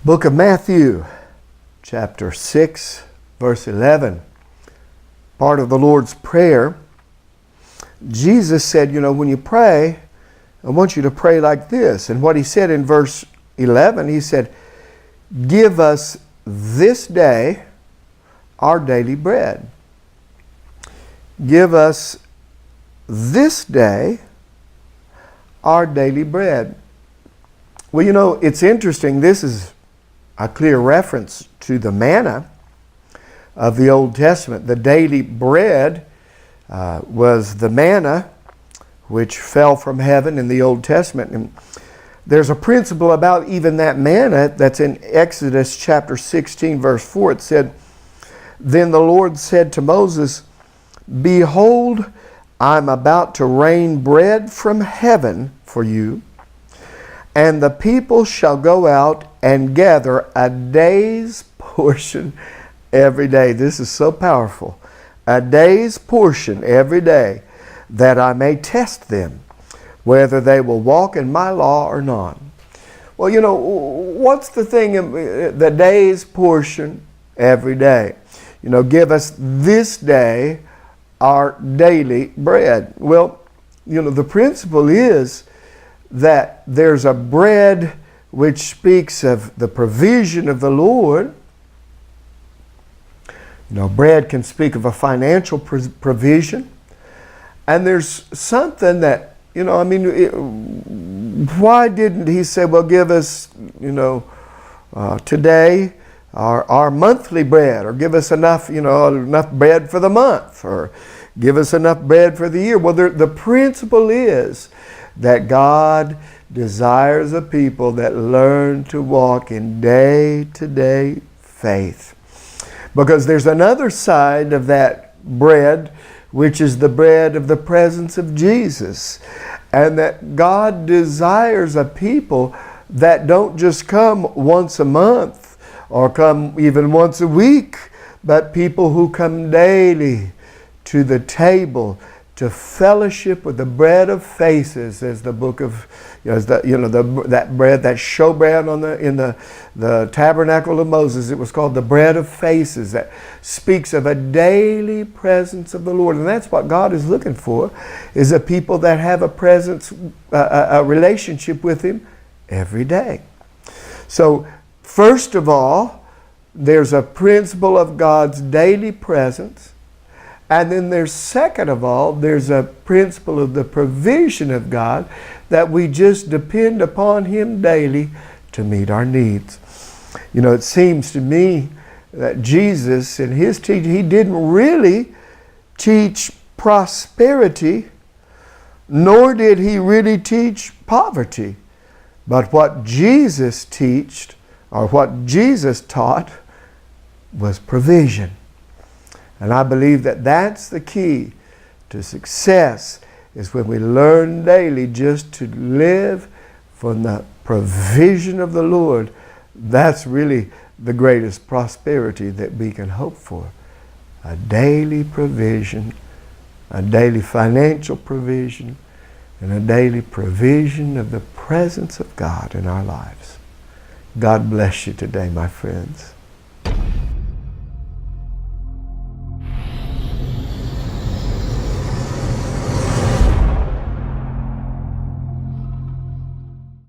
Book of Matthew, chapter 6, verse 11. Part of the Lord's Prayer. Jesus said, when you pray, I want you to pray like this. And what he said in verse 11, he said, give us this day our daily bread. Give us this day our daily bread. Well, it's interesting. This is a clear reference to the manna of the Old Testament. The daily bread was the manna which fell from heaven in the Old Testament. And there's a principle about even that manna that's in Exodus chapter 16, verse 4. It said, then the Lord said to Moses, behold, I'm about to rain bread from heaven for you, and the people shall go out and gather a day's portion every day. This is so powerful. A day's portion every day, that I may test them, whether they will walk in my law or not. Well, what's the thing, the day's portion every day? Give us this day our daily bread. Well, the principle is that there's a bread which speaks of the provision of the Lord. Bread can speak of a financial provision. And there's something that, why didn't he say, well, give us, today our monthly bread, or give us enough, enough bread for the month, or give us enough bread for the year. Well, the principle is that God desires a people that learn to walk in day-to-day faith. Because there's another side of that bread, which is the bread of the presence of Jesus. And that God desires a people that don't just come once a month or come even once a week, but people who come daily to the table to fellowship with the bread of faces, as the book of, that bread, that showbread in the tabernacle of Moses. It was called the bread of faces, that speaks of a daily presence of the Lord. And that's what God is looking for, is a people that have a presence, a relationship with Him every day. So, first of all, there's a principle of God's daily presence. And then there's, second of all, there's a principle of the provision of God, that we just depend upon Him daily to meet our needs. It seems to me that Jesus, in His teaching, He didn't really teach prosperity, nor did He really teach poverty. But what Jesus taught, or what Jesus taught, was provision. And I believe that that's the key to success, is when we learn daily just to live from the provision of the Lord. That's really the greatest prosperity that we can hope for. A daily provision, a daily financial provision, and a daily provision of the presence of God in our lives. God bless you today, my friends.